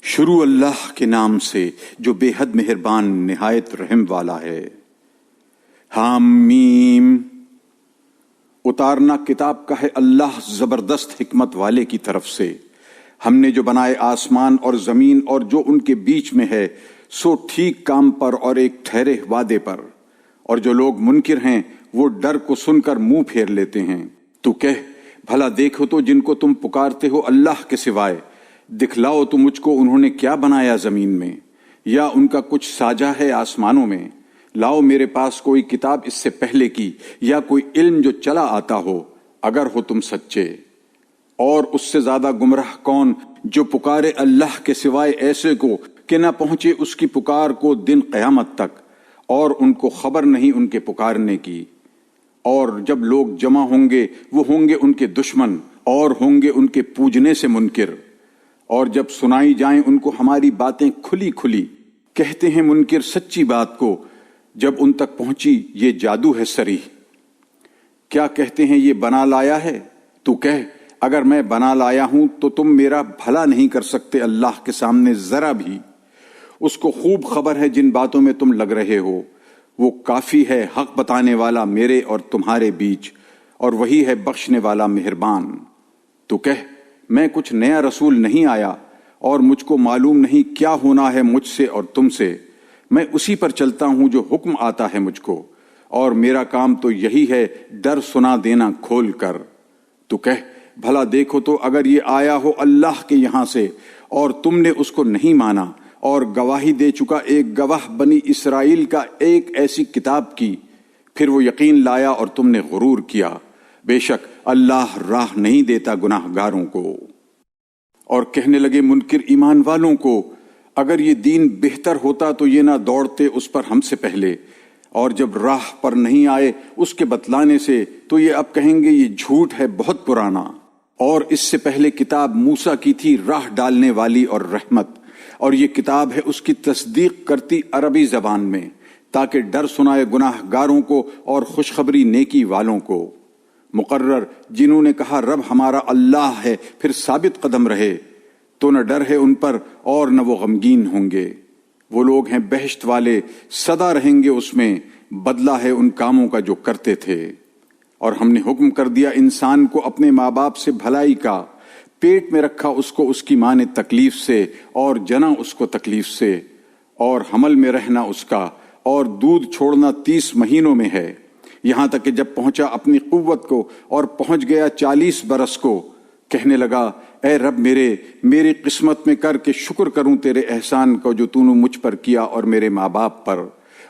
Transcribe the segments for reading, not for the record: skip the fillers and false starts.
شروع اللہ کے نام سے جو بے حد مہربان نہایت رحم والا ہے۔ حامیم۔ اتارنا کتاب کا ہے اللہ زبردست حکمت والے کی طرف سے۔ ہم نے جو بنائے آسمان اور زمین اور جو ان کے بیچ میں ہے، سو ٹھیک کام پر اور ایک ٹھہرے وعدے پر، اور جو لوگ منکر ہیں وہ ڈر کو سن کر منہ پھیر لیتے ہیں۔ تو کہہ بھلا دیکھو تو جن کو تم پکارتے ہو اللہ کے سوائے، دکھلاؤ تو مجھ کو انہوں نے کیا بنایا زمین میں، یا ان کا کچھ ساجا ہے آسمانوں میں۔ لاؤ میرے پاس کوئی کتاب اس سے پہلے کی، یا کوئی علم جو چلا آتا ہو، اگر ہو تم سچے۔ اور اس سے زیادہ گمراہ کون جو پکارے اللہ کے سوائے ایسے کو کہ نہ پہنچے اس کی پکار کو دن قیامت تک، اور ان کو خبر نہیں ان کے پکارنے کی۔ اور جب لوگ جمع ہوں گے وہ ہوں گے ان کے دشمن، اور ہوں گے ان کے پوجنے سے منکر۔ اور جب سنائی جائیں ان کو ہماری باتیں کھلی کھلی، کہتے ہیں منکر سچی بات کو، جب ان تک پہنچی یہ جادو ہے صریح۔ کیا کہتے ہیں یہ بنا لایا ہے؟ تو کہہ اگر میں بنا لایا ہوں تو تم میرا بھلا نہیں کر سکتے اللہ کے سامنے ذرا بھی۔ اس کو خوب خبر ہے جن باتوں میں تم لگ رہے ہو، وہ کافی ہے حق بتانے والا میرے اور تمہارے بیچ، اور وہی ہے بخشنے والا مہربان۔ تو کہہ میں کچھ نیا رسول نہیں آیا، اور مجھ کو معلوم نہیں کیا ہونا ہے مجھ سے اور تم سے۔ میں اسی پر چلتا ہوں جو حکم آتا ہے مجھ کو، اور میرا کام تو یہی ہے ڈر سنا دینا کھول کر۔ تو کہہ بھلا دیکھو تو اگر یہ آیا ہو اللہ کے یہاں سے، اور تم نے اس کو نہیں مانا، اور گواہی دے چکا ایک گواہ بنی اسرائیل کا ایک ایسی کتاب کی، پھر وہ یقین لایا اور تم نے غرور کیا۔ بے شک اللہ راہ نہیں دیتا گناہ گاروں کو۔ اور کہنے لگے منکر ایمان والوں کو، اگر یہ دین بہتر ہوتا تو یہ نہ دوڑتے اس پر ہم سے پہلے، اور جب راہ پر نہیں آئے اس کے بتلانے سے تو یہ اب کہیں گے یہ جھوٹ ہے بہت پرانا۔ اور اس سے پہلے کتاب موسیٰ کی تھی راہ ڈالنے والی اور رحمت، اور یہ کتاب ہے اس کی تصدیق کرتی عربی زبان میں، تاکہ ڈر سنائے گناہ گاروں کو اور خوشخبری نیکی والوں کو۔ مقرر جنہوں نے کہا رب ہمارا اللہ ہے پھر ثابت قدم رہے، تو نہ ڈر ہے ان پر اور نہ وہ غمگین ہوں گے۔ وہ لوگ ہیں بہشت والے، سدا رہیں گے اس میں، بدلہ ہے ان کاموں کا جو کرتے تھے۔ اور ہم نے حکم کر دیا انسان کو اپنے ماں باپ سے بھلائی کا، پیٹ میں رکھا اس کو اس کی ماں نے تکلیف سے، اور جنا اس کو تکلیف سے، اور حمل میں رہنا اس کا، اور دودھ چھوڑنا 30 مہینوں میں ہے، یہاں تک کہ جب پہنچا اپنی قوت کو اور پہنچ گیا 40 برس کو، کہنے لگا اے رب میری قسمت میں کر کے شکر کروں تیرے احسان کو جو تو نے مجھ پر کیا اور میرے ماں باپ پر،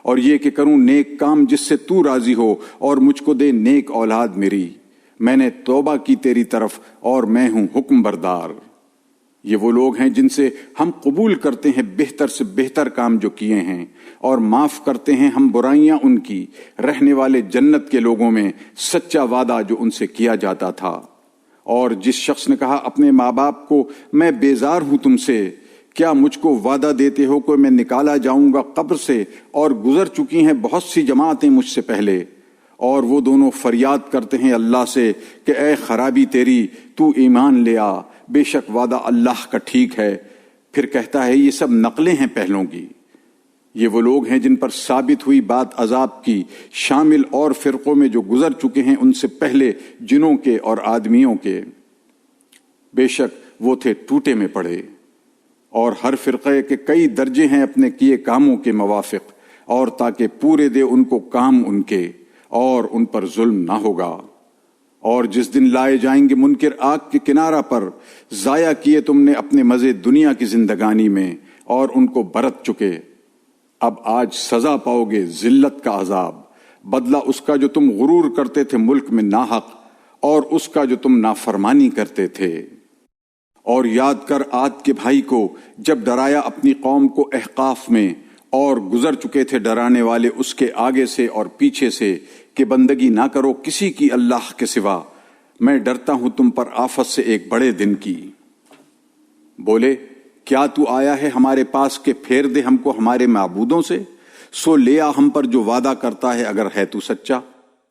اور یہ کہ کروں نیک کام جس سے تو راضی ہو، اور مجھ کو دے نیک اولاد میری۔ میں نے توبہ کی تیری طرف اور میں ہوں حکم بردار۔ یہ وہ لوگ ہیں جن سے ہم قبول کرتے ہیں بہتر سے بہتر کام جو کیے ہیں، اور معاف کرتے ہیں ہم برائیاں ان کی، رہنے والے جنت کے لوگوں میں سچا وعدہ جو ان سے کیا جاتا تھا۔ اور جس شخص نے کہا اپنے ماں باپ کو میں بیزار ہوں تم سے، کیا مجھ کو وعدہ دیتے ہو کہ میں نکالا جاؤں گا قبر سے، اور گزر چکی ہیں بہت سی جماعتیں مجھ سے پہلے۔ اور وہ دونوں فریاد کرتے ہیں اللہ سے کہ اے خرابی تیری، تو ایمان لے آ، بے شک وعدہ اللہ کا ٹھیک ہے۔ پھر کہتا ہے یہ سب نقلیں ہیں پہلوں کی۔ یہ وہ لوگ ہیں جن پر ثابت ہوئی بات عذاب کی، شامل اور فرقوں میں جو گزر چکے ہیں ان سے پہلے، جنوں کے اور آدمیوں کے۔ بے شک وہ تھے ٹوٹے میں پڑے، اور ہر فرقے کے کئی درجے ہیں اپنے کیے کاموں کے موافق، اور تاکہ پورے دے ان کو کام ان کے، اور ان پر ظلم نہ ہوگا۔ اور جس دن لائے جائیں گے منکر آگ کے کنارہ پر، ضائع کیے تم نے اپنے مزے دنیا کی زندگانی میں، اور ان کو برت چکے، اب آج سزا پاؤ گے ذلت کا عذاب، بدلہ اس کا جو تم غرور کرتے تھے ملک میں ناحق، اور اس کا جو تم نافرمانی کرتے تھے۔ اور یاد کر عاد کے بھائی کو جب ڈرایا اپنی قوم کو احقاف میں، اور گزر چکے تھے ڈرانے والے اس کے آگے سے اور پیچھے سے کہ بندگی نہ کرو کسی کی اللہ کے سوا، میں ڈرتا ہوں تم پر آفت سے ایک بڑے دن کی۔ بولے کیا تو آیا ہے ہمارے پاس کہ پھیر دے ہم کو ہمارے معبودوں سے؟ سو لے آ ہم پر جو وعدہ کرتا ہے اگر ہے تو سچا۔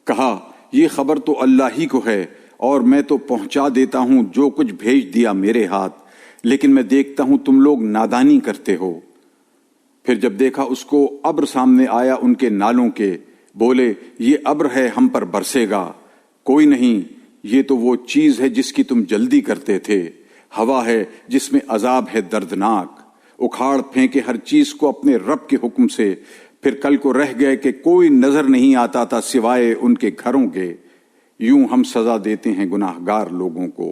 کہا یہ خبر تو اللہ ہی کو ہے، اور میں تو پہنچا دیتا ہوں جو کچھ بھیج دیا میرے ہاتھ، لیکن میں دیکھتا ہوں تم لوگ نادانی کرتے ہو۔ پھر جب دیکھا اس کو ابر سامنے آیا ان کے نالوں کے، بولے یہ ابر ہے ہم پر برسے گا، کوئی نہیں، یہ تو وہ چیز ہے جس کی تم جلدی کرتے تھے، ہوا ہے جس میں عذاب ہے دردناک، اکھاڑ پھینکے ہر چیز کو اپنے رب کے حکم سے، پھر کل کو رہ گئے کہ کوئی نظر نہیں آتا تھا سوائے ان کے گھروں کے۔ یوں ہم سزا دیتے ہیں گناہگار لوگوں کو،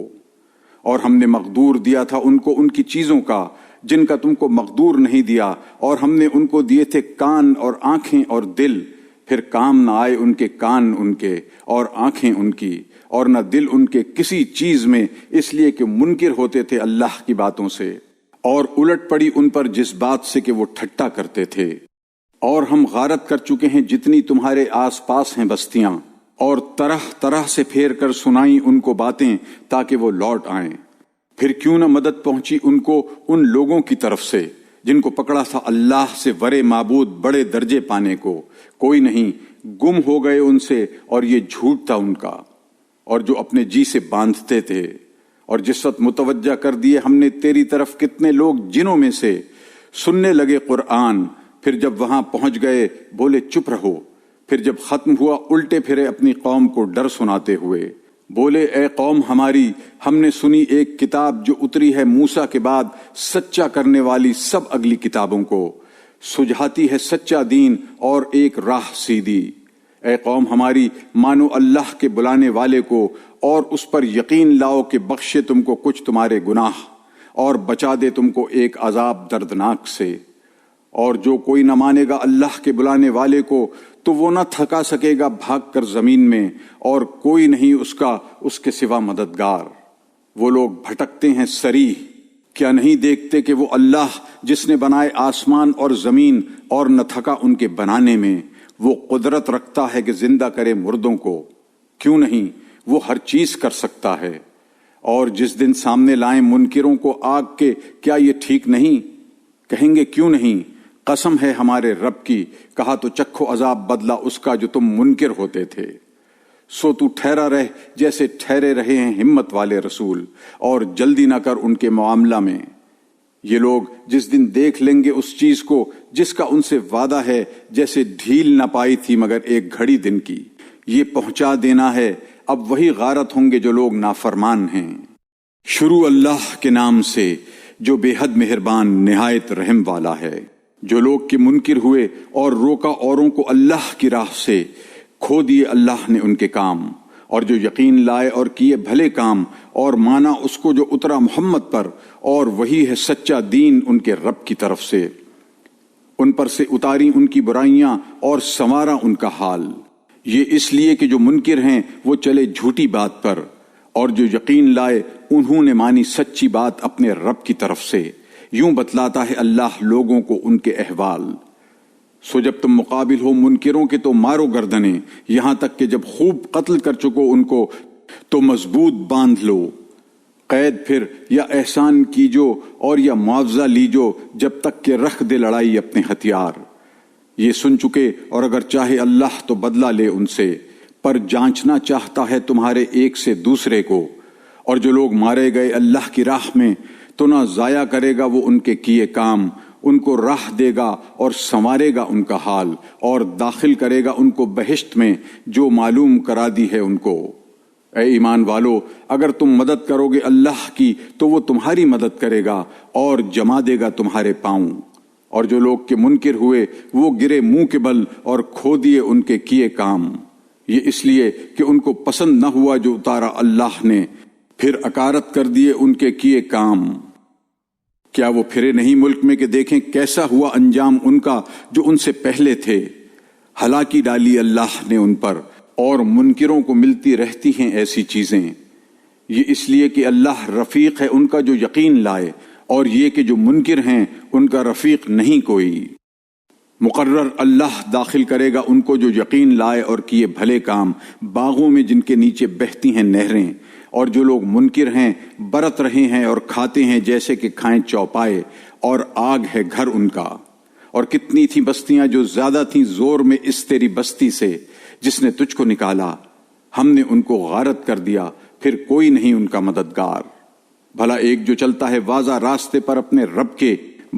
اور ہم نے مقدور دیا تھا ان کو ان کی چیزوں کا جن کا تم کو مقدور نہیں دیا، اور ہم نے ان کو دیے تھے کان اور آنکھیں اور دل، پھر کام نہ آئے ان کے کان ان کے اور آنکھیں ان کی اور نہ دل ان کے کسی چیز میں، اس لیے کہ منکر ہوتے تھے اللہ کی باتوں سے، اور الٹ پڑی ان پر جس بات سے کہ وہ ٹھٹا کرتے تھے۔ اور ہم غارت کر چکے ہیں جتنی تمہارے آس پاس ہیں بستیاں، اور طرح طرح سے پھیر کر سنائیں ان کو باتیں تاکہ وہ لوٹ آئیں۔ پھر کیوں نہ مدد پہنچی ان کو ان لوگوں کی طرف سے جن کو پکڑا تھا اللہ سے ورے معبود بڑے درجے پانے کو، کوئی نہیں، گم ہو گئے ان سے، اور یہ جھوٹ تھا ان کا، اور جو اپنے جی سے باندھتے تھے۔ اور جس وقت متوجہ کر دیے ہم نے تیری طرف کتنے لوگ جنوں میں سے سننے لگے قرآن، پھر جب وہاں پہنچ گئے بولے چپ رہو، پھر جب ختم ہوا الٹے پھرے اپنی قوم کو ڈر سناتے ہوئے، بولے اے قوم ہماری، ہم نے سنی ایک کتاب جو اتری ہے موسیٰ کے بعد سچا کرنے والی سب اگلی کتابوں کو، سجھاتی ہے سچا دین اور ایک راہ سیدھی۔ اے قوم ہماری، مانو اللہ کے بلانے والے کو اور اس پر یقین لاؤ کہ بخشے تم کو کچھ تمہارے گناہ اور بچا دے تم کو ایک عذاب دردناک سے۔ اور جو کوئی نہ مانے گا اللہ کے بلانے والے کو تو وہ نہ تھکا سکے گا بھاگ کر زمین میں، اور کوئی نہیں اس کے سوا مددگار۔ وہ لوگ بھٹکتے ہیں سریح، کیا نہیں دیکھتے کہ وہ اللہ جس نے بنائے آسمان اور زمین اور نہ تھکا ان کے بنانے میں، وہ قدرت رکھتا ہے کہ زندہ کرے مردوں کو، کیوں نہیں، وہ ہر چیز کر سکتا ہے۔ اور جس دن سامنے لائیں منکروں کو آگ کے، کیا یہ ٹھیک نہیں؟ کہیں گے کیوں نہیں، قسم ہے ہمارے رب کی، کہا تو چکھو عذاب بدلہ اس کا جو تم منکر ہوتے تھے۔ سو تو ٹھہرا رہ جیسے ٹھہرے رہے ہیں ہمت والے رسول، اور جلدی نہ کر ان کے معاملہ میں۔ یہ لوگ جس دن دیکھ لیں گے اس چیز کو جس کا ان سے وعدہ ہے، جیسے ڈھیل نہ پائی تھی مگر ایک گھڑی دن کی، یہ پہنچا دینا ہے، اب وہی غارت ہوں گے جو لوگ نافرمان ہیں۔ شروع اللہ کے نام سے جو بے حد مہربان نہایت رحم والا ہے۔ جو لوگ کے منکر ہوئے اور روکا اوروں کو اللہ کی راہ سے، کھو دیے اللہ نے ان کے کام، اور جو یقین لائے اور کیے بھلے کام اور مانا اس کو جو اترا محمد پر، اور وہی ہے سچا دین ان کے رب کی طرف سے، ان پر سے اتاری ان کی برائیاں اور سنوارا ان کا حال، یہ اس لیے کہ جو منکر ہیں وہ چلے جھوٹی بات پر، اور جو یقین لائے انہوں نے مانی سچی بات اپنے رب کی طرف سے۔ یوں بتلاتا ہے اللہ لوگوں کو ان کے احوال۔ سو جب تم مقابل ہو منکروں کے تو مارو گردنیں، یہاں تک کہ جب خوب قتل کر چکو ان کو تو مضبوط باندھ لو، قید پھر یا احسان کیجو اور یا معاوضہ لیجو، جب تک کہ رکھ دے لڑائی اپنے ہتھیار۔ یہ سن چکے، اور اگر چاہے اللہ تو بدلہ لے ان سے، پر جانچنا چاہتا ہے تمہارے ایک سے دوسرے کو۔ اور جو لوگ مارے گئے اللہ کی راہ میں تو نہ ضائع کرے گا وہ ان کے کیے کام، ان کو راہ دے گا اور سنوارے گا ان کا حال، اور داخل کرے گا ان کو بہشت میں جو معلوم کرا دی ہے ان کو۔ اے ایمان والو، اگر تم مدد کرو گے اللہ کی تو وہ تمہاری مدد کرے گا اور جما دے گا تمہارے پاؤں۔ اور جو لوگ کے منکر ہوئے وہ گرے منہ کے بل اور کھو دیے ان کے کیے کام، یہ اس لیے کہ ان کو پسند نہ ہوا جو اتارا اللہ نے، پھر اکارت کر دیے ان کے کیے کام۔ کیا وہ پھرے نہیں ملک میں کہ دیکھیں کیسا ہوا انجام ان کا جو ان سے پہلے تھے؟ ہلاکی ڈالی اللہ نے ان پر، اور منکروں کو ملتی رہتی ہیں ایسی چیزیں۔ یہ اس لیے کہ اللہ رفیق ہے ان کا جو یقین لائے، اور یہ کہ جو منکر ہیں ان کا رفیق نہیں کوئی۔ مقرر اللہ داخل کرے گا ان کو جو یقین لائے اور کیے بھلے کام، باغوں میں جن کے نیچے بہتی ہیں نہریں۔ اور جو لوگ منکر ہیں برت رہے ہیں اور کھاتے ہیں جیسے کہ کھائیں چوپائے، اور آگ ہے گھر ان کا۔ اور کتنی تھیں بستیاں جو زیادہ تھیں زور میں اس تیری بستی سے جس نے تجھ کو نکالا، ہم نے ان کو غارت کر دیا، پھر کوئی نہیں ان کا مددگار۔ بھلا ایک جو چلتا ہے واضح راستے پر اپنے رب کے،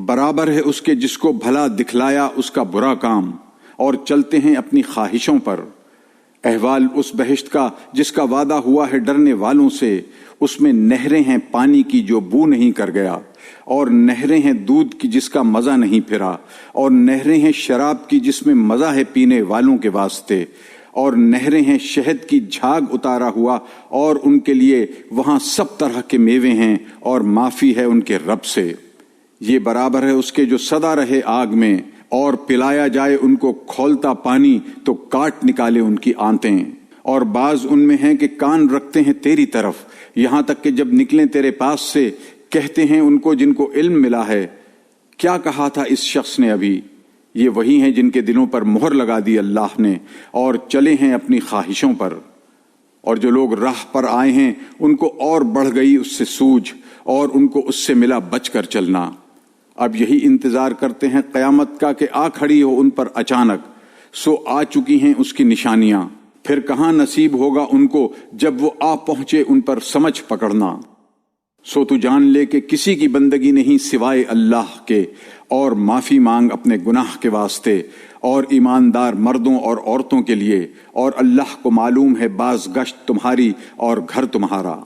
برابر ہے اس کے جس کو بھلا دکھلایا اس کا برا کام، اور چلتے ہیں اپنی خواہشوں پر۔ احوال اس بہشت کا جس کا وعدہ ہوا ہے ڈرنے والوں سے، اس میں نہریں ہیں پانی کی جو بو نہیں کر گیا، اور نہریں ہیں دودھ کی جس کا مزہ نہیں پھرا، اور نہریں ہیں شراب کی جس میں مزہ ہے پینے والوں کے واسطے، اور نہریں ہیں شہد کی جھاگ اتارا ہوا، اور ان کے لیے وہاں سب طرح کے میوے ہیں، اور معافی ہے ان کے رب سے۔ یہ برابر ہے اس کے جو سدا رہے آگ میں، اور پلایا جائے ان کو کھولتا پانی تو کاٹ نکالے ان کی آنتیں۔ اور بعض ان میں ہیں کہ کان رکھتے ہیں تیری طرف، یہاں تک کہ جب نکلیں تیرے پاس سے کہتے ہیں ان کو جن کو علم ملا ہے، کیا کہا تھا اس شخص نے ابھی؟ یہ وہی ہیں جن کے دلوں پر مہر لگا دی اللہ نے، اور چلے ہیں اپنی خواہشوں پر۔ اور جو لوگ راہ پر آئے ہیں ان کو اور بڑھ گئی اس سے سوجھ، اور ان کو اس سے ملا بچ کر چلنا۔ اب یہی انتظار کرتے ہیں قیامت کا کہ آ کھڑی ہو ان پر اچانک، سو آ چکی ہیں اس کی نشانیاں، پھر کہاں نصیب ہوگا ان کو جب وہ آ پہنچے ان پر سمجھ پکڑنا۔ سو تو جان لے کہ کسی کی بندگی نہیں سوائے اللہ کے، اور معافی مانگ اپنے گناہ کے واسطے، اور ایماندار مردوں اور عورتوں کے لیے، اور اللہ کو معلوم ہے باز گشت تمہاری اور گھر تمہارا۔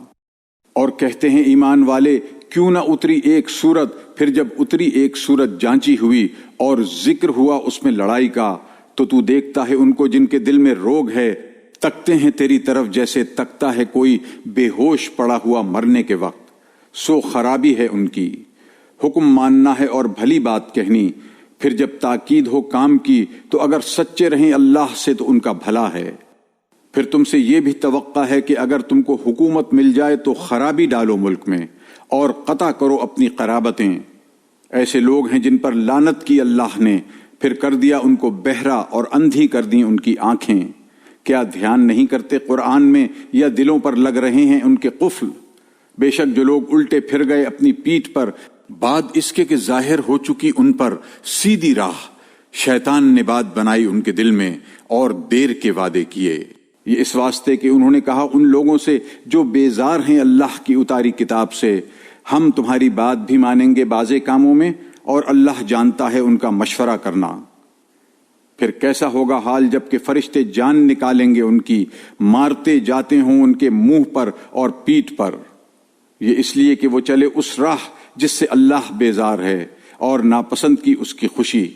اور کہتے ہیں ایمان والے کیوں نہ اتری ایک سورت، پھر جب اتری ایک سورت جانچی ہوئی اور ذکر ہوا اس میں لڑائی کا، تو دیکھتا ہے ان کو جن کے دل میں روگ ہے، تکتے ہیں تیری طرف جیسے تکتا ہے کوئی بے ہوش پڑا ہوا مرنے کے وقت۔ سو خرابی ہے ان کی۔ حکم ماننا ہے اور بھلی بات کہنی، پھر جب تاکید ہو کام کی تو اگر سچے رہیں اللہ سے تو ان کا بھلا ہے۔ پھر تم سے یہ بھی توقع ہے کہ اگر تم کو حکومت مل جائے تو خرابی ڈالو ملک میں، اور قطع کرو اپنی قرابتیں۔ ایسے لوگ ہیں جن پر لعنت کی اللہ نے، پھر کر دیا ان کو بہرا اور اندھی کر دی ان کی آنکھیں۔ کیا دھیان نہیں کرتے قرآن میں، یا دلوں پر لگ رہے ہیں ان کے قفل؟ بے شک جو لوگ الٹے پھر گئے اپنی پیٹھ پر بعد اس کے کہ ظاہر ہو چکی ان پر سیدھی راہ، شیطان نے بات بنائی ان کے دل میں اور دیر کے وعدے کیے۔ یہ اس واسطے کہ انہوں نے کہا ان لوگوں سے جو بیزار ہیں اللہ کی اتاری کتاب سے، ہم تمہاری بات بھی مانیں گے بعضے کاموں میں، اور اللہ جانتا ہے ان کا مشورہ کرنا۔ پھر کیسا ہوگا حال جب کہ فرشتے جان نکالیں گے ان کی، مارتے جاتے ہوں ان کے منہ پر اور پیٹھ پر۔ یہ اس لیے کہ وہ چلے اس راہ جس سے اللہ بیزار ہے، اور ناپسند کی اس کی خوشی،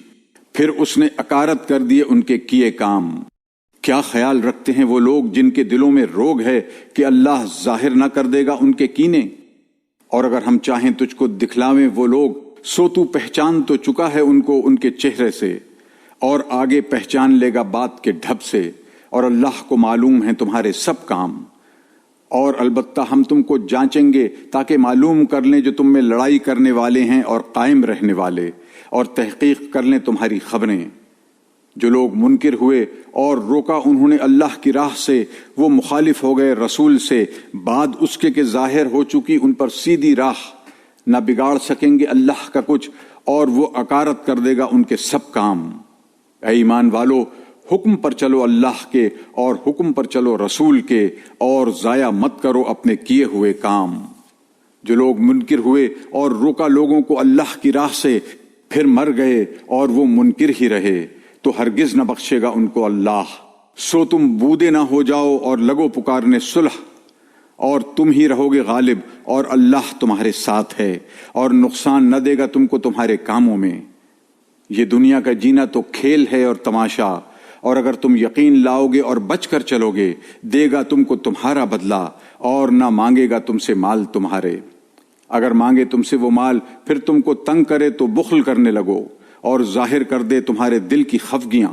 پھر اس نے اکارت کر دیے ان کے کیے کام۔ کیا خیال رکھتے ہیں وہ لوگ جن کے دلوں میں روگ ہے کہ اللہ ظاہر نہ کر دے گا ان کے کینے؟ اور اگر ہم چاہیں تجھ کو دکھلاویں وہ لوگ، سو تو پہچان تو چکا ہے ان کو ان کے چہرے سے، اور آگے پہچان لے گا بات کے ڈھب سے، اور اللہ کو معلوم ہے تمہارے سب کام۔ اور البتہ ہم تم کو جانچیں گے تاکہ معلوم کر لیں جو تم میں لڑائی کرنے والے ہیں اور قائم رہنے والے، اور تحقیق کر لیں تمہاری خبریں۔ جو لوگ منکر ہوئے اور روکا انہوں نے اللہ کی راہ سے، وہ مخالف ہو گئے رسول سے بعد اس کے کہ ظاہر ہو چکی ان پر سیدھی راہ، نہ بگاڑ سکیں گے اللہ کا کچھ، اور وہ اکارت کر دے گا ان کے سب کام۔ اے ایمان والو، حکم پر چلو اللہ کے، اور حکم پر چلو رسول کے، اور ضائع مت کرو اپنے کیے ہوئے کام۔ جو لوگ منکر ہوئے اور روکا لوگوں کو اللہ کی راہ سے، پھر مر گئے اور وہ منکر ہی رہے، تو ہرگز نہ بخشے گا ان کو اللہ۔ سو تم بودے نہ ہو جاؤ اور لگو پکارنے صلح، اور تم ہی رہو گے غالب، اور اللہ تمہارے ساتھ ہے، اور نقصان نہ دے گا تم کو تمہارے کاموں میں۔ یہ دنیا کا جینا تو کھیل ہے اور تماشا، اور اگر تم یقین لاؤ گے اور بچ کر چلو گے، دے گا تم کو تمہارا بدلہ، اور نہ مانگے گا تم سے مال تمہارے۔ اگر مانگے تم سے وہ مال پھر تم کو تنگ کرے تو بخل کرنے لگو، اور ظاہر کر دے تمہارے دل کی خفگیاں۔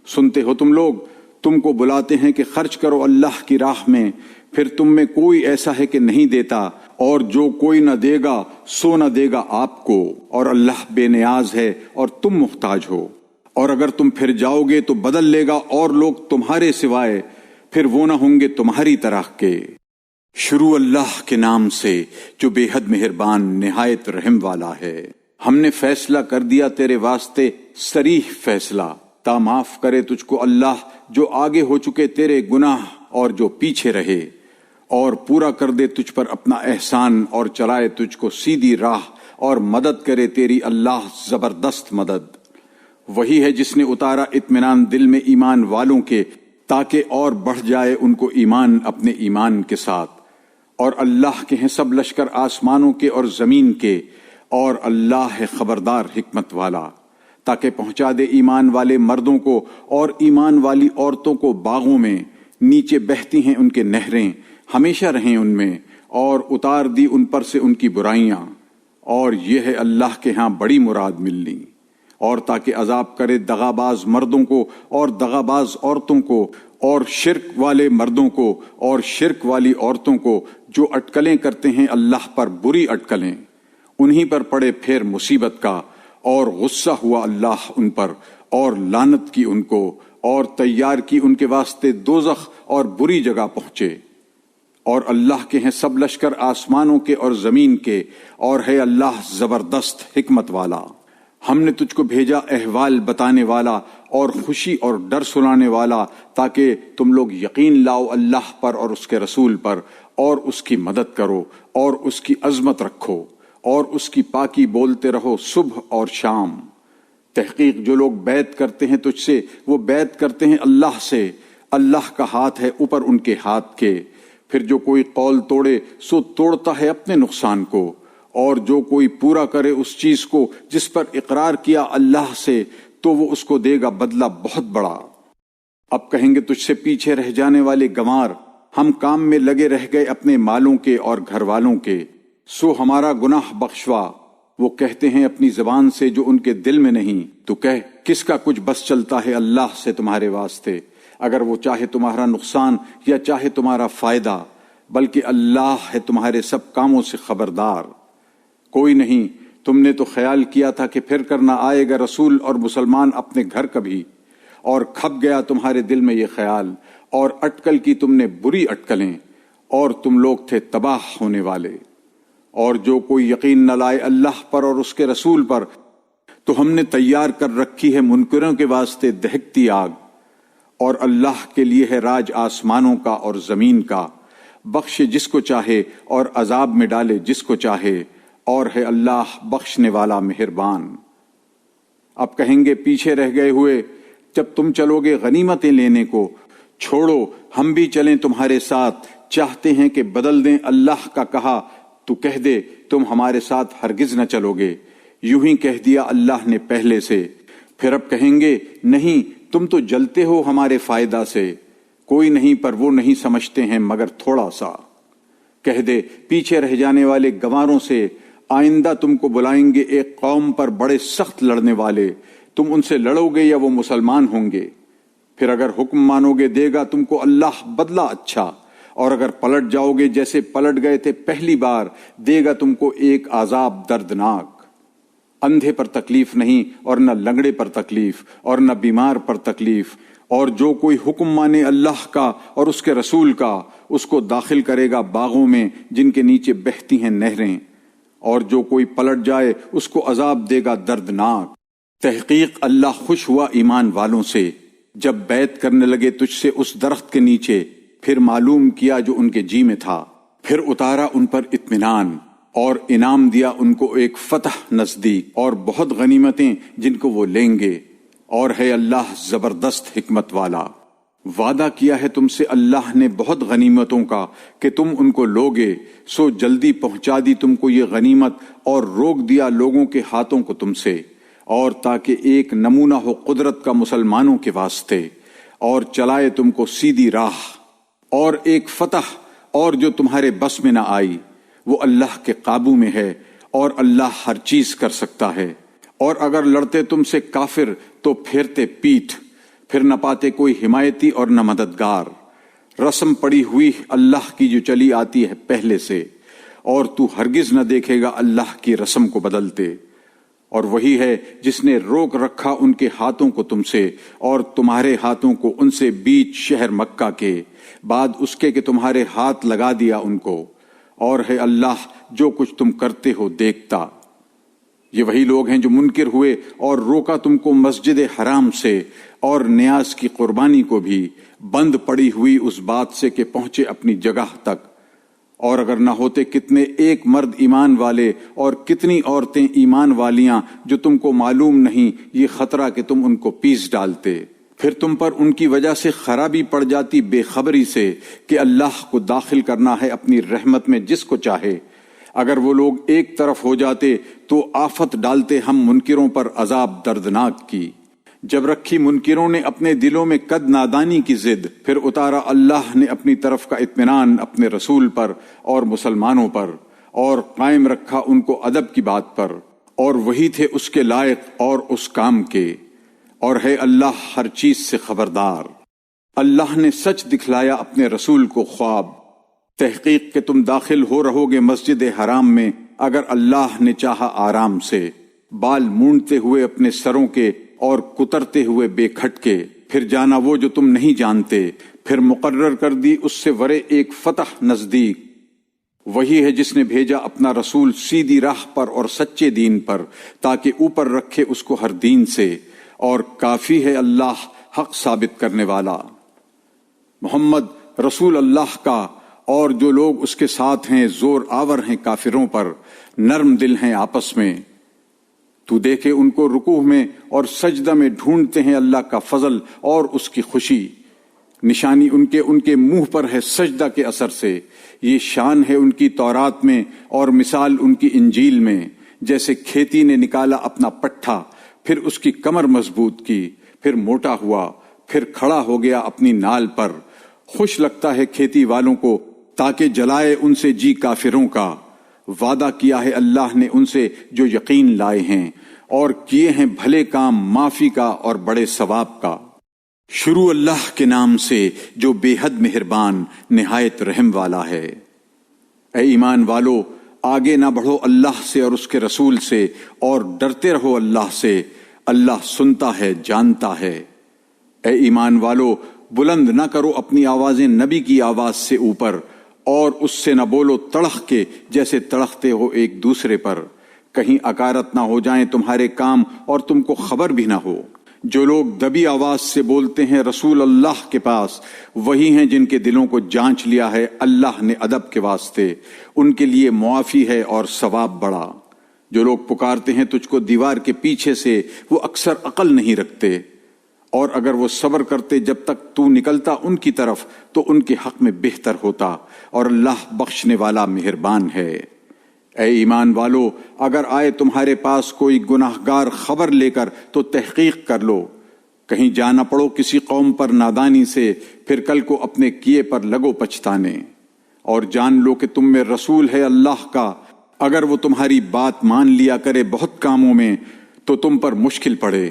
سنتے ہو تم لوگ، تم کو بلاتے ہیں کہ خرچ کرو اللہ کی راہ میں، پھر تم میں کوئی ایسا ہے کہ نہیں دیتا، اور جو کوئی نہ دے گا سو نہ دے گا آپ کو، اور اللہ بے نیاز ہے اور تم محتاج ہو۔ اور اگر تم پھر جاؤ گے تو بدل لے گا اور لوگ تمہارے سوائے، پھر وہ نہ ہوں گے تمہاری طرح کے۔ شروع اللہ کے نام سے جو بے حد مہربان نہایت رحم والا ہے۔ ہم نے فیصلہ کر دیا تیرے واسطے صریح فیصلہ، تا معاف کرے تجھ کو اللہ جو آگے ہو چکے تیرے گناہ اور جو پیچھے رہے، اور پورا کر دے تجھ پر اپنا احسان اور چلائے تجھ کو سیدھی راہ اور مدد کرے تیری اللہ زبردست مدد۔ وہی ہے جس نے اتارا اطمینان دل میں ایمان والوں کے تاکہ اور بڑھ جائے ان کو ایمان اپنے ایمان کے ساتھ۔ اور اللہ کے ہیں سب لشکر آسمانوں کے اور زمین کے، اور اللہ ہے خبردار حکمت والا، تاکہ پہنچا دے ایمان والے مردوں کو اور ایمان والی عورتوں کو باغوں میں، نیچے بہتی ہیں ان کے نہریں، ہمیشہ رہیں ان میں، اور اتار دی ان پر سے ان کی برائیاں، اور یہ ہے اللہ کے ہاں بڑی مراد ملنی۔ اور تاکہ عذاب کرے دغاباز مردوں کو اور دغاباز عورتوں کو، اور شرک والے مردوں کو اور شرک والی عورتوں کو جو اٹکلیں کرتے ہیں اللہ پر بری اٹکلیں، انہی پر پڑے پھر مصیبت کا، اور غصہ ہوا اللہ ان پر اور لعنت کی ان کو، اور تیار کی ان کے واسطے دوزخ اور بری جگہ پہنچے۔ اور اللہ کے ہیں سب لشکر آسمانوں کے اور زمین کے، اور ہے اللہ زبردست حکمت والا۔ ہم نے تجھ کو بھیجا احوال بتانے والا اور خوشی اور ڈر سنانے والا، تاکہ تم لوگ یقین لاؤ اللہ پر اور اس کے رسول پر، اور اس کی مدد کرو اور اس کی عظمت رکھو اور اس کی پاکی بولتے رہو صبح اور شام۔ تحقیق جو لوگ بیعت کرتے ہیں تجھ سے، وہ بیعت کرتے ہیں اللہ سے، اللہ کا ہاتھ ہے اوپر ان کے ہاتھ کے۔ پھر جو کوئی قول توڑے سو توڑتا ہے اپنے نقصان کو، اور جو کوئی پورا کرے اس چیز کو جس پر اقرار کیا اللہ سے، تو وہ اس کو دے گا بدلہ بہت بڑا۔ اب کہیں گے تجھ سے پیچھے رہ جانے والے گنوار، ہم کام میں لگے رہ گئے اپنے مالوں کے اور گھر والوں کے، سو ہمارا گناہ بخشوا۔ وہ کہتے ہیں اپنی زبان سے جو ان کے دل میں نہیں، تو کہہ کس کا کچھ بس چلتا ہے اللہ سے تمہارے واسطے، اگر وہ چاہے تمہارا نقصان یا چاہے تمہارا فائدہ، بلکہ اللہ ہے تمہارے سب کاموں سے خبردار۔ کوئی نہیں، تم نے تو خیال کیا تھا کہ پھر کرنا آئے گا رسول اور مسلمان اپنے گھر کبھی، اور کھپ گیا تمہارے دل میں یہ خیال، اور اٹکل کی تم نے بری اٹکلیں، اور تم لوگ تھے تباہ ہونے والے۔ اور جو کوئی یقین نہ لائے اللہ پر اور اس کے رسول پر، تو ہم نے تیار کر رکھی ہے منکروں کے واسطے دہکتی آگ۔ اور اللہ کے لیے ہے راج آسمانوں کا اور زمین کا، بخشے جس کو چاہے اور عذاب میں ڈالے جس کو چاہے، اور ہے اللہ بخشنے والا مہربان۔ اب کہیں گے پیچھے رہ گئے ہوئے، جب تم چلو گے غنیمتیں لینے کو، چھوڑو ہم بھی چلیں تمہارے ساتھ، چاہتے ہیں کہ بدل دیں اللہ کا کہا، تو کہہ دے تم ہمارے ساتھ ہرگز نہ چلو گے، یوں ہی کہہ دیا اللہ نے پہلے سے۔ پھر اب کہیں گے نہیں، تم تو جلتے ہو ہمارے فائدہ سے، کوئی نہیں پر وہ نہیں سمجھتے ہیں مگر تھوڑا سا۔ کہہ دے پیچھے رہ جانے والے گنواروں سے، آئندہ تم کو بلائیں گے ایک قوم پر بڑے سخت لڑنے والے، تم ان سے لڑو گے یا وہ مسلمان ہوں گے، پھر اگر حکم مانو گے دے گا تم کو اللہ بدلہ اچھا، اور اگر پلٹ جاؤ گے جیسے پلٹ گئے تھے پہلی بار، دے گا تم کو ایک عذاب دردناک۔ اندھے پر تکلیف نہیں اور نہ لنگڑے پر تکلیف اور نہ بیمار پر تکلیف، اور جو کوئی حکم مانے اللہ کا اور اس کے رسول کا، اس کو داخل کرے گا باغوں میں جن کے نیچے بہتی ہیں نہریں، اور جو کوئی پلٹ جائے اس کو عذاب دے گا دردناک۔ تحقیق اللہ خوش ہوا ایمان والوں سے جب بیعت کرنے لگے تجھ سے اس درخت کے نیچے، پھر معلوم کیا جو ان کے جی میں تھا، پھر اتارا ان پر اطمینان، اور انعام دیا ان کو ایک فتح نزدیک اور بہت غنیمتیں جن کو وہ لیں گے، اور ہے اللہ زبردست حکمت والا۔ وعدہ کیا ہے تم سے اللہ نے بہت غنیمتوں کا کہ تم ان کو لوگے، سو جلدی پہنچا دی تم کو یہ غنیمت اور روک دیا لوگوں کے ہاتھوں کو تم سے، اور تاکہ ایک نمونہ ہو قدرت کا مسلمانوں کے واسطے، اور چلائے تم کو سیدھی راہ، اور ایک فتح اور جو تمہارے بس میں نہ آئی، وہ اللہ کے قابو میں ہے، اور اللہ ہر چیز کر سکتا ہے۔ اور اگر لڑتے تم سے کافر تو پھیرتے پیٹھ، پھر نہ پاتے کوئی حمایتی اور نہ مددگار۔ رسم پڑی ہوئی اللہ کی جو چلی آتی ہے پہلے سے، اور تو ہرگز نہ دیکھے گا اللہ کی رسم کو بدلتے۔ اور وہی ہے جس نے روک رکھا ان کے ہاتھوں کو تم سے اور تمہارے ہاتھوں کو ان سے بیچ شہر مکہ کے، بعد اس کے کہ تمہارے ہاتھ لگا دیا ان کو، اور ہے اللہ جو کچھ تم کرتے ہو دیکھتا۔ یہ وہی لوگ ہیں جو منکر ہوئے اور روکا تم کو مسجد حرام سے اور نیاز کی قربانی کو بھی، بند پڑی ہوئی اس بات سے کہ پہنچے اپنی جگہ تک، اور اگر نہ ہوتے کتنے ایک مرد ایمان والے اور کتنی عورتیں ایمان والیاں جو تم کو معلوم نہیں، یہ خطرہ کہ تم ان کو پیس ڈالتے، پھر تم پر ان کی وجہ سے خرابی پڑ جاتی بے خبری سے کہ اللہ کو داخل کرنا ہے اپنی رحمت میں جس کو چاہے۔ اگر وہ لوگ ایک طرف ہو جاتے تو آفت ڈالتے ہم منکروں پر عذاب دردناک کی۔ جب رکھی منکروں نے اپنے دلوں میں قد نادانی کی ضد، پھر اتارا اللہ نے اپنی طرف کا اطمینان اپنے رسول پر اور مسلمانوں پر، اور قائم رکھا ان کو ادب کی بات پر، اور وہی تھے اس کے لائق اور اس کام کے، اور ہے اللہ ہر چیز سے خبردار۔ اللہ نے سچ دکھلایا اپنے رسول کو خواب، تحقیق کہ تم داخل ہو رہو گے مسجد حرام میں اگر اللہ نے چاہا آرام سے، بال مونڈتے ہوئے اپنے سروں کے اور کترتے ہوئے بے کھٹکے، پھر جانا وہ جو تم نہیں جانتے، پھر مقرر کر دی اس سے ورے ایک فتح نزدیک۔ وہی ہے جس نے بھیجا اپنا رسول سیدھی راہ پر اور سچے دین پر، تاکہ اوپر رکھے اس کو ہر دین سے، اور کافی ہے اللہ حق ثابت کرنے والا۔ محمد رسول اللہ کا اور جو لوگ اس کے ساتھ ہیں زور آور ہیں کافروں پر، نرم دل ہیں آپس میں۔ تو دیکھے ان کو رکوع میں اور سجدہ میں ڈھونڈتے ہیں اللہ کا فضل اور اس کی خوشی، نشانی ان کے منہ پر ہے سجدہ کے اثر سے۔ یہ شان ہے ان کی تورات میں اور مثال ان کی انجیل میں، جیسے کھیتی نے نکالا اپنا پٹھا، پھر اس کی کمر مضبوط کی، پھر موٹا ہوا، پھر کھڑا ہو گیا اپنی نال پر۔ خوش لگتا ہے کھیتی والوں کو تاکہ جلائے ان سے جی کافروں کا۔ وعدہ کیا ہے اللہ نے ان سے جو یقین لائے ہیں اور کیے ہیں بھلے کام، معافی کا اور بڑے ثواب کا۔ شروع اللہ کے نام سے جو بے حد مہربان نہایت رحم والا ہے۔ اے ایمان والو، آگے نہ بڑھو اللہ سے اور اس کے رسول سے، اور ڈرتے رہو اللہ سے، اللہ سنتا ہے جانتا ہے۔ اے ایمان والو، بلند نہ کرو اپنی آوازیں نبی کی آواز سے اوپر، اور اس سے نہ بولو تڑخ کے جیسے تڑختے ہو ایک دوسرے پر، کہیں اکارت نہ ہو جائیں تمہارے کام اور تم کو خبر بھی نہ ہو۔ جو لوگ دبی آواز سے بولتے ہیں رسول اللہ کے پاس، وہی ہیں جن کے دلوں کو جانچ لیا ہے اللہ نے ادب کے واسطے، ان کے لیے معافی ہے اور ثواب بڑا۔ جو لوگ پکارتے ہیں تجھ کو دیوار کے پیچھے سے، وہ اکثر عقل نہیں رکھتے، اور اگر وہ صبر کرتے جب تک تو نکلتا ان کی طرف تو ان کے حق میں بہتر ہوتا، اور اللہ بخشنے والا مہربان ہے۔ اے ایمان والو، اگر آئے تمہارے پاس کوئی گناہگار خبر لے کر تو تحقیق کر لو، کہیں جانا پڑو کسی قوم پر نادانی سے، پھر کل کو اپنے کیے پر لگو پچھتانے۔ اور جان لو کہ تم میں رسول ہے اللہ کا، اگر وہ تمہاری بات مان لیا کرے بہت کاموں میں تو تم پر مشکل پڑے،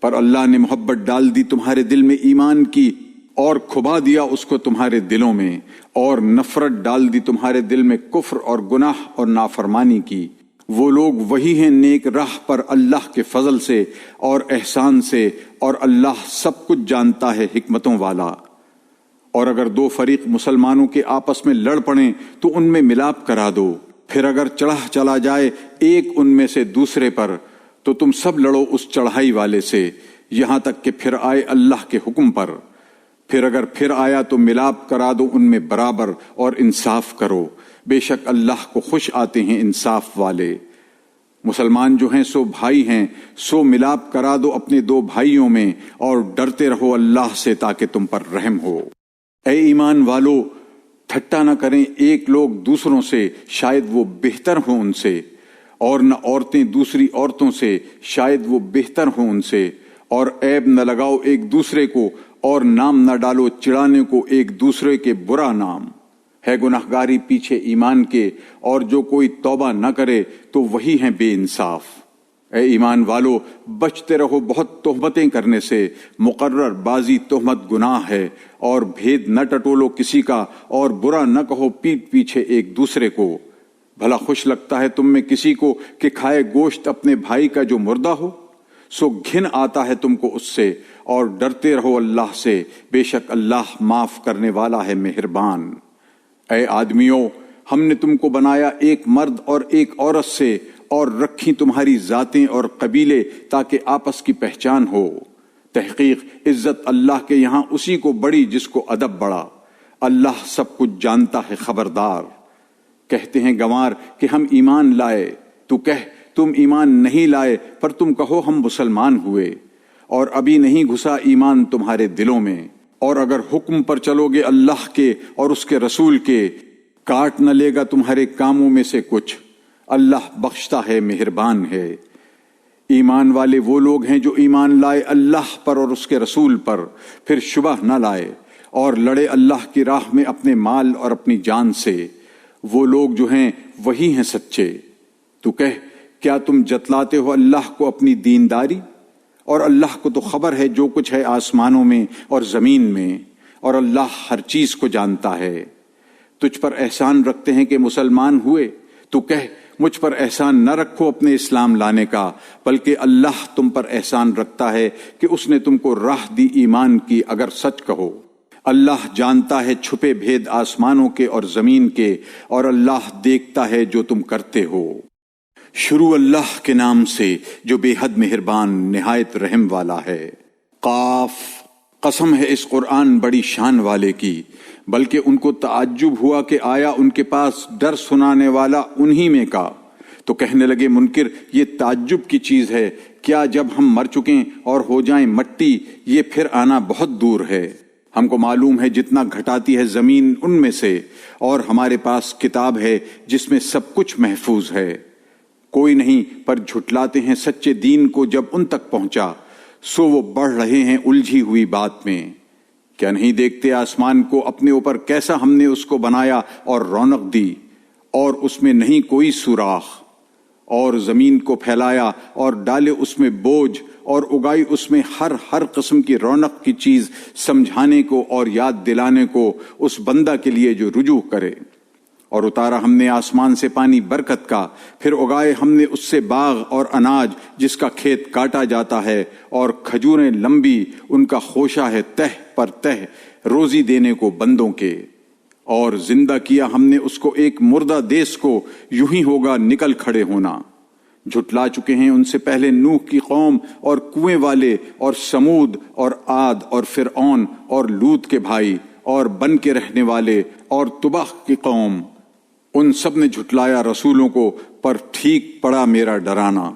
پر اللہ نے محبت ڈال دی تمہارے دل میں ایمان کی، اور کھبا دیا اس کو تمہارے دلوں میں، اور نفرت ڈال دی تمہارے دل میں کفر اور گناہ اور نافرمانی کی۔ وہ لوگ وہی ہیں نیک راہ پر اللہ کے فضل سے اور احسان سے، اور اللہ سب کچھ جانتا ہے حکمتوں والا۔ اور اگر دو فریق مسلمانوں کے آپس میں لڑ پڑیں تو ان میں ملاپ کرا دو، پھر اگر چڑھا چلا جائے ایک ان میں سے دوسرے پر تو تم سب لڑو اس چڑھائی والے سے، یہاں تک کہ پھر آئے اللہ کے حکم پر۔ پھر اگر پھر آیا تو ملاپ کرا دو ان میں برابر، اور انصاف کرو، بے شک اللہ کو خوش آتے ہیں انصاف والے۔ مسلمان جو ہیں سو بھائی ہیں، سو ملاپ کرا دو اپنے دو بھائیوں میں، اور ڈرتے رہو اللہ سے تاکہ تم پر رحم ہو۔ اے ایمان والو، ٹھٹا نہ کریں ایک لوگ دوسروں سے، شاید وہ بہتر ہوں ان سے، اور نہ عورتیں دوسری عورتوں سے، شاید وہ بہتر ہوں ان سے، اور عیب نہ لگاؤ ایک دوسرے کو، اور نام نہ ڈالو چڑھانے کو ایک دوسرے کے برا نام۔ ہے گناہگاری پیچھے ایمان کے، اور جو کوئی توبہ نہ کرے تو وہی ہیں بے انصاف۔ اے ایمان والو، بچتے رہو بہت تہمتیں کرنے سے، مقرر بازی تہمت گناہ ہے، اور بھید نہ ٹٹولو کسی کا، اور برا نہ کہو پیٹھ پیچھے ایک دوسرے کو۔ بھلا خوش لگتا ہے تم میں کسی کو کہ کھائے گوشت اپنے بھائی کا جو مردہ ہو؟ سو گھن آتا ہے تم کو اس سے، اور ڈرتے رہو اللہ سے، بے شک اللہ معاف کرنے والا ہے مہربان۔ اے آدمیو، ہم نے تم کو بنایا ایک مرد اور ایک عورت سے، اور رکھی تمہاری ذاتیں اور قبیلے تاکہ آپس کی پہچان ہو۔ تحقیق عزت اللہ کے یہاں اسی کو بڑی جس کو ادب بڑا، اللہ سب کچھ جانتا ہے خبردار۔ کہتے ہیں گنوار کہ ہم ایمان لائے، تو کہہ تم ایمان نہیں لائے، پر تم کہو ہم مسلمان ہوئے، اور ابھی نہیں گھسا ایمان تمہارے دلوں میں، اور اگر حکم پر چلو گے اللہ کے اور اس کے رسول کے، کاٹ نہ لے گا تمہارے کاموں میں سے کچھ، اللہ بخشتا ہے مہربان ہے۔ ایمان والے وہ لوگ ہیں جو ایمان لائے اللہ پر اور اس کے رسول پر، پھر شبہ نہ لائے، اور لڑے اللہ کی راہ میں اپنے مال اور اپنی جان سے، وہ لوگ جو ہیں وہی ہیں سچے۔ تو کہہ کیا تم جتلاتے ہو اللہ کو اپنی دینداری؟ اور اللہ کو تو خبر ہے جو کچھ ہے آسمانوں میں اور زمین میں، اور اللہ ہر چیز کو جانتا ہے۔ تجھ پر احسان رکھتے ہیں کہ مسلمان ہوئے، تو کہہ مجھ پر احسان نہ رکھو اپنے اسلام لانے کا، بلکہ اللہ تم پر احسان رکھتا ہے کہ اس نے تم کو راہ دی ایمان کی اگر سچ کہو۔ اللہ جانتا ہے چھپے بھید آسمانوں کے اور زمین کے، اور اللہ دیکھتا ہے جو تم کرتے ہو۔ شروع اللہ کے نام سے جو بے حد مہربان نہایت رحم والا ہے۔ قاف، قسم ہے اس قرآن بڑی شان والے کی، بلکہ ان کو تعجب ہوا کہ آیا ان کے پاس ڈر سنانے والا انہی میں کا؟ تو کہنے لگے منکر یہ تعجب کی چیز ہے، کیا جب ہم مر چکیں اور ہو جائیں مٹی یہ پھر آنا بہت دور ہے؟ ہم کو معلوم ہے جتنا گھٹاتی ہے زمین ان میں سے، اور ہمارے پاس کتاب ہے جس میں سب کچھ محفوظ ہے۔ کوئی نہیں پر جھٹلاتے ہیں سچے دین کو جب ان تک پہنچا، سو وہ بڑھ رہے ہیں الجھی ہوئی بات میں۔ کیا نہیں دیکھتے آسمان کو اپنے اوپر کیسا ہم نے اس کو بنایا اور رونق دی، اور اس میں نہیں کوئی سوراخ، اور زمین کو پھیلایا اور ڈالے اس میں بوجھ، اور اگائی اس میں ہر قسم کی رونق کی چیز سمجھانے کو اور یاد دلانے کو اس بندہ کے لیے جو رجوع کرے۔ اور اتارا ہم نے آسمان سے پانی برکت کا، پھر اگائے ہم نے اس سے باغ اور اناج جس کا کھیت کاٹا جاتا ہے، اور کھجوریں لمبی ان کا خوشہ ہے تہ پر تہ، روزی دینے کو بندوں کے۔ اور زندہ کیا ہم نے اس کو ایک مردہ دیس کو، یوں ہی ہوگا نکل کھڑے ہونا۔ جھٹلا چکے ہیں ان سے پہلے نوح کی قوم اور کنویں والے اور سمود اور عاد اور فرعون اور لوط کے بھائی اور بن کے رہنے والے اور طبع کی قوم، ان سب نے جھٹلایا رسولوں کو، پر ٹھیک پڑا میرا ڈرانا۔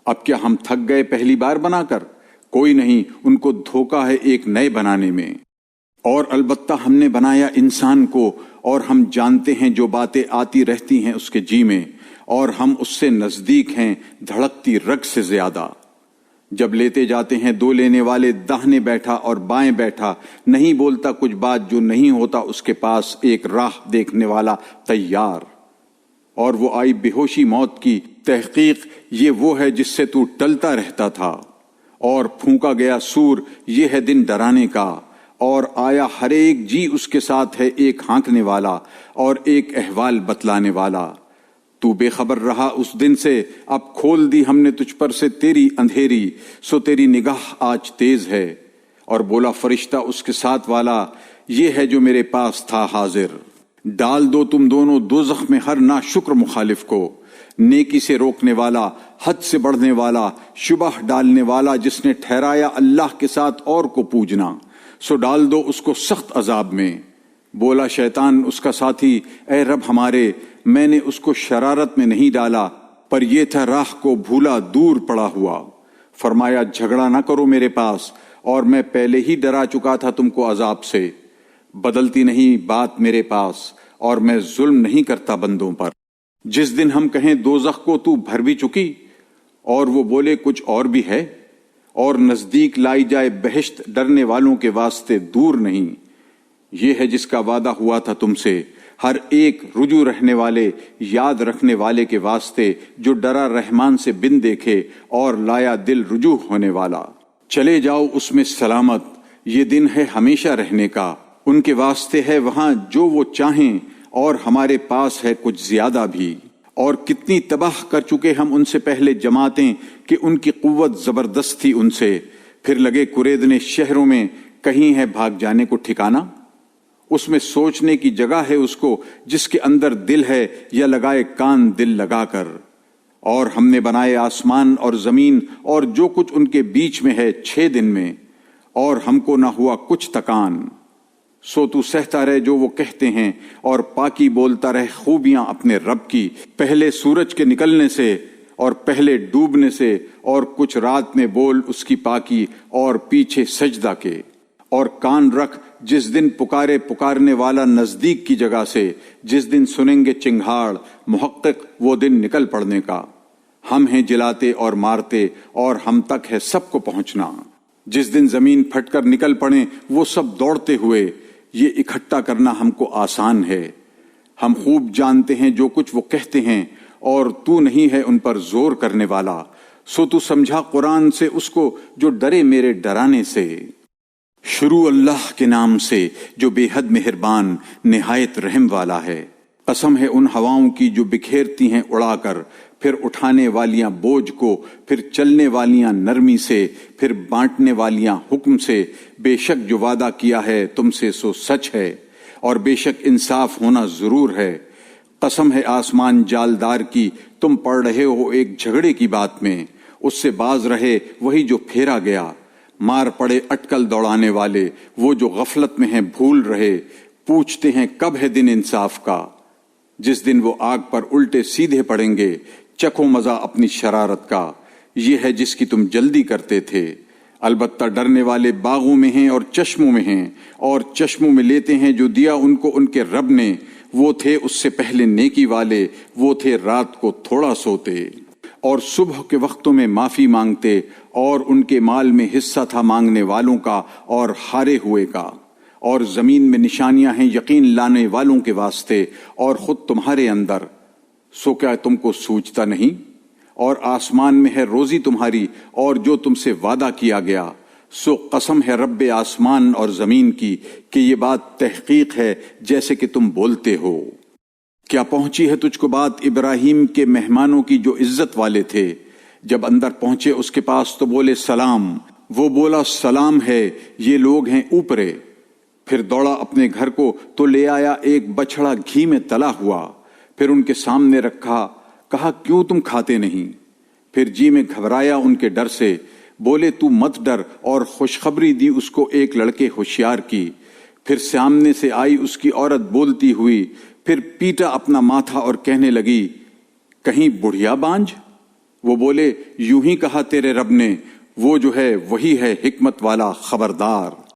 اب کیا ہم تھک گئے پہلی بار بنا کر؟ کوئی نہیں، ان کو دھوکہ ہے ایک نئے بنانے میں۔ اور البتہ ہم نے بنایا انسان کو، اور ہم جانتے ہیں جو باتیں آتی رہتی ہیں اس کے جی میں، اور ہم اس سے نزدیک ہیں دھڑکتی رگ سے زیادہ۔ جب لیتے جاتے ہیں دو لینے والے داہنے بیٹھا اور بائیں بیٹھا، نہیں بولتا کچھ بات جو نہیں ہوتا اس کے پاس ایک راہ دیکھنے والا تیار۔ اور وہ آئی بے ہوشی موت کی، تحقیق یہ وہ ہے جس سے تو ٹلتا رہتا تھا۔ اور پھونکا گیا سور، یہ ہے دن ڈرانے کا، اور آیا ہر ایک جی اس کے ساتھ ہے ایک ہانکنے والا اور ایک احوال بتلانے والا۔ تو بے خبر رہا اس دن سے، اب کھول دی ہم نے تجھ پر سے تیری اندھیری، سو تیری نگاہ آج تیز ہے۔ اور بولا فرشتہ اس کے ساتھ والا، یہ ہے جو میرے پاس تھا حاضر، ڈال دو تم دونوں دوزخ میں ہر ناشکر مخالف کو، نیکی سے روکنے والا، حد سے بڑھنے والا، شبہ ڈالنے والا، جس نے ٹھہرایا اللہ کے ساتھ اور کو پوجنا، سو ڈال دو اس کو سخت عذاب میں۔ بولا شیطان اس کا ساتھی، اے رب ہمارے، میں نے اس کو شرارت میں نہیں ڈالا، پر یہ تھا راہ کو بھولا دور پڑا ہوا۔ فرمایا جھگڑا نہ کرو میرے پاس، اور میں پہلے ہی ڈرا چکا تھا تم کو عذاب سے۔ بدلتی نہیں بات میرے پاس، اور میں ظلم نہیں کرتا بندوں پر۔ جس دن ہم کہیں دوزخ کو تو بھر بھی چکی، اور وہ بولے کچھ اور بھی ہے، اور نزدیک لائی جائے بہشت ڈرنے والوں کے واسطے دور نہیں۔ یہ ہے جس کا وعدہ ہوا تھا تم سے، ہر ایک رجوع رہنے والے یاد رکھنے والے کے واسطے، جو ڈرا رحمان سے بن دیکھے اور لایا دل رجوع ہونے والا۔ چلے جاؤ اس میں سلامت، یہ دن ہے ہمیشہ رہنے کا، ان کے واسطے ہے وہاں جو وہ چاہیں، اور ہمارے پاس ہے کچھ زیادہ بھی۔ اور کتنی تباہ کر چکے ہم ان سے پہلے جماعتیں کہ ان کی قوت زبردست تھی ان سے، پھر لگے کریدنے شہروں میں، کہیں ہے بھاگ جانے کو ٹھکانہ؟ اس میں سوچنے کی جگہ ہے اس کو جس کے اندر دل ہے، یا لگائے کان دل لگا کر۔ اور ہم نے بنائے آسمان اور زمین اور جو کچھ ان کے بیچ میں ہے 6 دن میں، اور ہم کو نہ ہوا کچھ تکان۔ سو تو سہتا رہ جو وہ کہتے ہیں اور پاکی بولتا رہ خوبیاں اپنے رب کی، پہلے سورج کے نکلنے سے اور پہلے ڈوبنے سے، اور کچھ رات میں بول اس کی پاکی اور پیچھے سجدہ کے، اور کان رکھ جس دن پکارے پکارنے والا نزدیک کی جگہ سے، جس دن سنیں گے چنگھاڑ، محقق وہ دن نکل پڑنے کا۔ ہم ہیں جلاتے اور مارتے اور ہم تک ہے سب کو پہنچنا۔ جس دن زمین پھٹ کر نکل پڑیں وہ سب دوڑتے ہوئے، یہ اکٹھا کرنا ہم کو آسان ہے۔ ہم خوب جانتے ہیں جو کچھ وہ کہتے ہیں، اور تو نہیں ہے ان پر زور کرنے والا، سو تو سمجھا قرآن سے اس کو جو ڈرے میرے ڈرانے سے۔ شروع اللہ کے نام سے جو بے حد مہربان نہایت رحم والا ہے۔ قسم ہے ان ہواؤں کی جو بکھیرتی ہیں اڑا کر، پھر اٹھانے والیاں بوجھ کو، پھر چلنے والیاں نرمی سے، پھر بانٹنے والیاں حکم سے۔ بے شک جو وعدہ کیا ہے تم سے سو سچ ہے، اور بے شک انصاف ہونا ضرور ہے۔ قسم ہے آسمان جالدار کی، تم پڑ رہے ہو ایک جھگڑے کی بات میں، اس سے باز رہے وہی جو پھیرا گیا۔ مار پڑے اٹکل دوڑانے والے، وہ جو غفلت میں ہیں بھول رہے، پوچھتے ہیں کب ہے دن انصاف کا۔ جس دن وہ آگ پر الٹے سیدھے پڑیں گے، چکھو مزہ اپنی شرارت کا، یہ ہے جس کی تم جلدی کرتے تھے۔ البتہ ڈرنے والے باغوں میں ہیں اور چشموں میں ہیں، اور چشموں میں لیتے ہیں جو دیا ان کو ان کے رب نے۔ وہ تھے اس سے پہلے نیکی والے، وہ تھے رات کو تھوڑا سوتے اور صبح کے وقتوں میں معافی مانگتے، اور ان کے مال میں حصہ تھا مانگنے والوں کا اور ہارے ہوئے کا۔ اور زمین میں نشانیاں ہیں یقین لانے والوں کے واسطے، اور خود تمہارے اندر، سو کیا تم کو سوچتا نہیں؟ اور آسمان میں ہے روزی تمہاری اور جو تم سے وعدہ کیا گیا، سو قسم ہے رب آسمان اور زمین کی کہ یہ بات تحقیق ہے جیسے کہ تم بولتے ہو۔ کیا پہنچی ہے تجھ کو بات ابراہیم کے مہمانوں کی جو عزت والے تھے؟ جب اندر پہنچے اس کے پاس تو بولے سلام، وہ بولا سلام ہے، یہ لوگ ہیں اوپرے۔ پھر دوڑا اپنے گھر کو تو لے آیا ایک بچھڑا گھی میں تلا ہوا، پھر ان کے سامنے رکھا، کہا کیوں تم کھاتے نہیں؟ پھر جی میں گھبرایا ان کے ڈر سے، بولے تو مت ڈر، اور خوشخبری دی اس کو ایک لڑکے ہوشیار کی۔ پھر سامنے سے آئی اس کی عورت بولتی ہوئی، پھر پیٹا اپنا ماتھا اور کہنے لگی کہیں بڑھیا بانجھ؟ وہ بولے یوں ہی کہا تیرے رب نے، وہ جو ہے وہی ہے حکمت والا خبردار۔